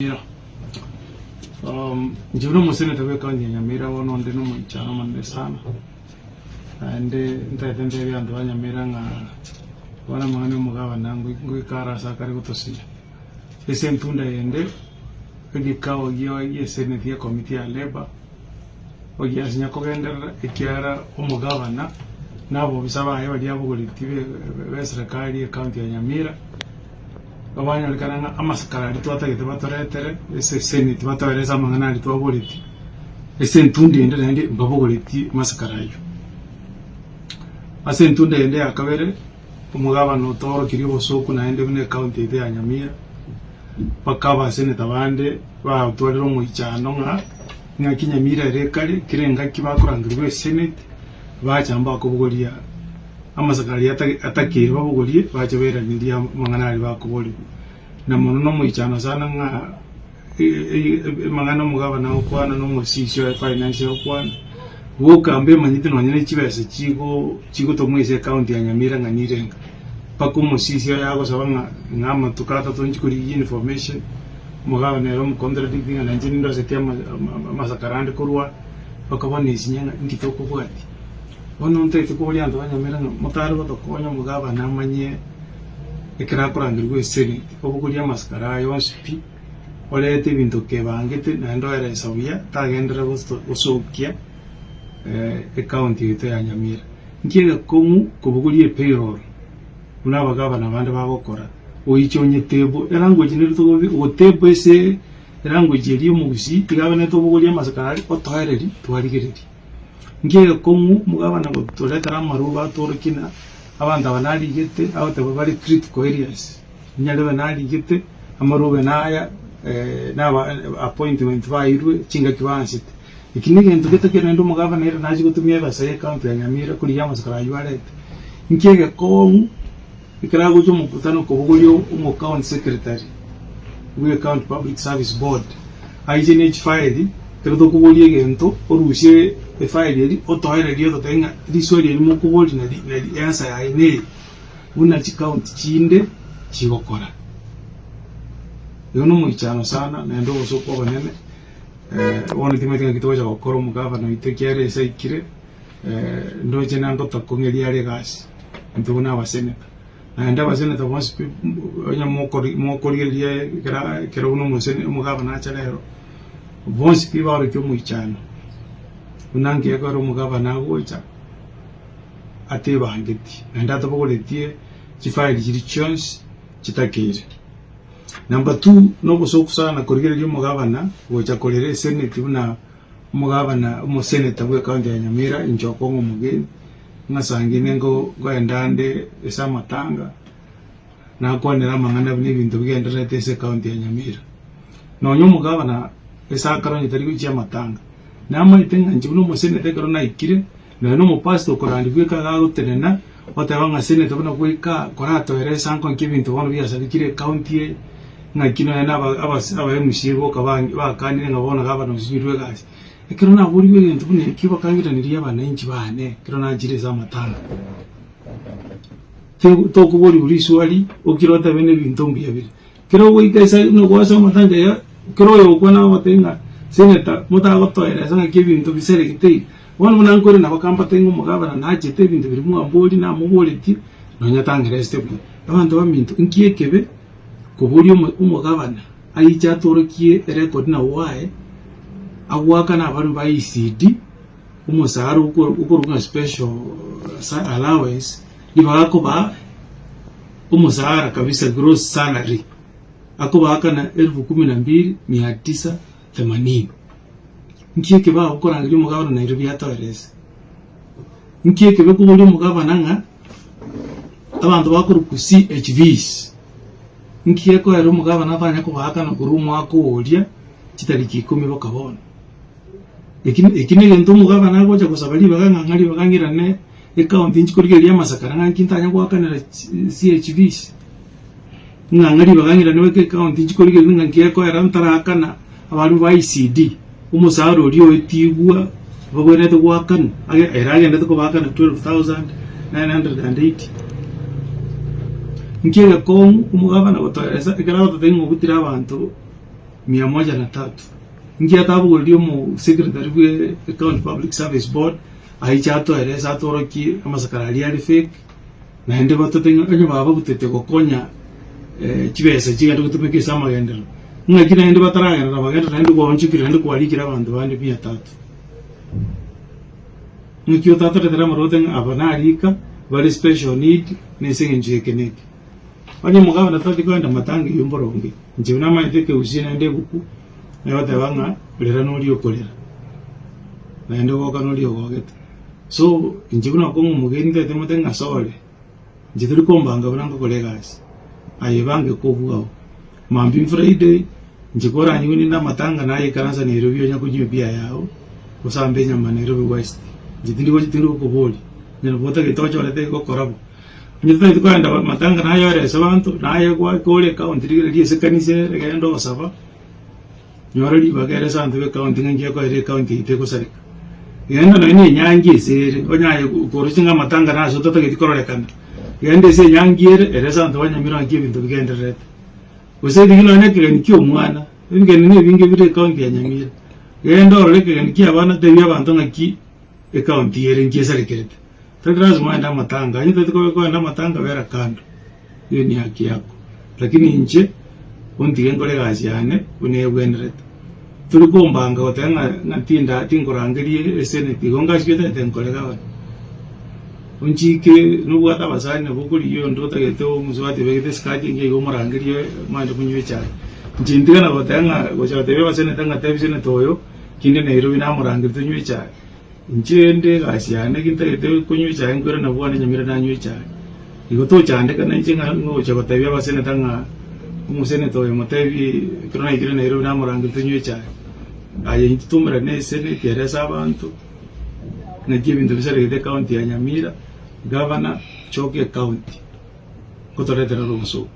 Yeah. Jibno musene tabe kaunti ya Nyamira wono ndino mchana mande sana. Ande ntaitende bya ndo Nyamira nga wana mwana mugaba nangu ngikara sakari kutosia. Ese ntunda yende ngikawo ye senate ya committee ya labor. Ogi asinya kogenda ikiara umugabana nabo bisaba ayo bali abugolitive be serikali ya kaunti ya Nyamira. Abanya likananga amaskara litwata gite batoretere ese senate batoereza mangana litwa boliti ese ntundi ende ndi babogoliti maskara yo ase ntundi ende akabere umugaba no toro kiribo soku na ende bune county ya Nyamira bakaba senate bande ba twarero mu icyano nga Kinyamira rekare kirenga kibakurangirwe senate bachamba kubugolia amasakari atakire babugoliye bacebera ndiya mangana bakuboli na mono no muichana sana nga mangana mugaba na okwana no musisho financial okwana wokambe manyite no nyine kibese chigo to mwese county ya Nyamira nga nirenga pako musisho yago sabanga ngama tukata tonchi kuri information mugaba ne rom contradicting na njini ndo setema masakarande kurwa bakabone isinyanga ngitoko bwati ono ntete ko lyando Nyamira mutari batokonya mugaba namanye ekira kurangirwe senate obukulia maskara yonspi olete bintu kebangete nando era sabia tagendera usokia account yetu ya Nyamira nkiga komu kubukulie payroll una bagaba nabandi bagokora oyichonye tebo language nirito go tebo ese language eri mugusi tigabane to bukulia maskara otohereri twarigiriri ngiye komu mugaba na gutoleta maruba torikina abanda banali gete abate bari critical areas nyale banali gete amaruba naya appointment bairwe chinga kibansit ikinige ntugete kendo mugaba nere naji gutumia basa account ya Nyamira kuri yamasakara yuarete ngiye komu ikirago cyo mukutano ko bugulyo umu account secretary we account public service board IGNH file kedo ko boliye gento orushe file yeri otohere dio tenga disori mu ko boli na answer ya ine una account chinde chigokora yono mu ichano sana na ndo soko banene wona timetinga kitoja gokoro mugaba no itekiare saikire ndo jena ndo takongeri yale gasi ntuna basene na nda basene to must onya mokori ye kera uno musene mugaba na chalero bonsi pibaro cyo mu ichano unange yakaro mugaba nagocha ateba hangeti nda to boletie chifile chiri chance chitakire number 2 no bosoku sana korigere lyo mugaba na gocha kolere senate una mugaba na mu senate bwe county ya Nyamira injoko ngo mugeni nasangine ngo endande esa matanga na konera mangana bini bintu bigendera tese county ya Nyamira no nyo mugaba na esa karonye tari kuchia matanga nama itenga njibuno mu senate karona ikire no no mu pastor korandi bwe kaga gutenena otebanga senate bana kweka korato ere sanko nkibintu bono bya sabikire county ngakino yana aba mushibo kabangi bakandi ngabona gaba no sirwe gasi ekirona buri bwe bintu bune kiba kangira niriya bana inchi bane kirona jire za matanga to kubori uri swali okirota bene bintu mbiyabire kiro wikaisa no kwasa matanga ya kiro yo kwana matenga seneta mutago toera sanga kibintu bisere gitei wona munankore na bakamba tengo mugaba na jete bintu biri mu amboli na muboleti no nyatangira stable abantu bamintu nkiyekebe kuburi umugabana ayicha torokie record na wae agwaka na abantu ba ECD umusaro uko special allowance ibako ba umusara kabisa gross salary akubaka na 12,980 nkiyeke ba ukora ngiri mugabana na Nairobi yatoereza nkiyeke be kuburi mugabana nga abantu bakuru ku CHVs nkiyeko yaro mugabana abanya kubaka na gurumu akoolya kitariki 10 bakabona ekine lento mugabana agocha kusabali bagangangari bagangirane account inchikorigeri yamasakara ngankintanya kwakanira CHVs ngangari bagangirane weke account inchikorigeri ngankiyeko yaro ntarakana abantu ba ECD umusaro lyo etigwa bagwene to kwakan eragenda to kubaka na 12,980 nkega ko umugabana gotoreza ikara gotengo gutira abantu 103 ngia tabu goldio mu secretary we County Public Service Board aichato eresa toroki amasakarali ali fake na ende batotenga kanyo baba butete kokonya kibese kigenda kutumika sama gendero ngakina ende bataraga na bagenda ende kwa onchikira ende kwa alikira abantu bandi 300 ngikyo tato tetera maroten abana alika bali special need nesinge njekeneke bani mugaba na tati kwenda matangi yumboronge njibuna maiteke usina ende buku nayote banga kulera noli okolera na ende boka noli ogogeta so njibuna ko mugeni tete mutenga sole njituri kombanga bananga kolegas ayebange ko buawo mambi Friday njikora nyuni na matanga naye karanza Nairobi onya kunyubia yao kusambe nyama Nairobi West jitindi ko boli nino bota ke tocho lete ko korabo nyita ito kwenda matanga nayo ere sabantu naye kwa kole county ri sekanise regendo saba nyorali bagere santu be county ngiye ko ere county ite ko sare yenda no ni nyangi sere onya ko rusinga matanga na so toto ke korole kana yende se nyangi ere santu wanya mira ngiye bintu bigende rete usedi hilo ne kile nikyo mwana ngene ne binge bire county ya Nyamira yenda ore ke nikia bana te bya bantu ngaki e county ere ngiye sare kerete tadras mwenda matanga nyita tiko kwenda matanga vera kando hiyo ni haki yako lakini nje undi ngole gazi yane unebwenrete tulikombanga otenga natinda tingorangerie senate gonga shikete tenkole gawa unjike nubwata basane bukuri yo ndota geto muzwati begete skaje nge gomorangerie mande kunywe cyane njindiga na otenga gocha tebe basane tanga tebisene toyo kinde Nairobi na murangire tunywe cyane njende gazi yane kinte kunywe cyane ngore na bwana Nyamira na nywe cyane igoto cyane kana njinga ngocha batebe basane tanga umusene toyo motebi kirona igire Nairobi na murangire tunywe cyane aye ntumira nesene keresa abantu nagiye bintu bisarege county ya Nyamira governor choke county kotoretera ruso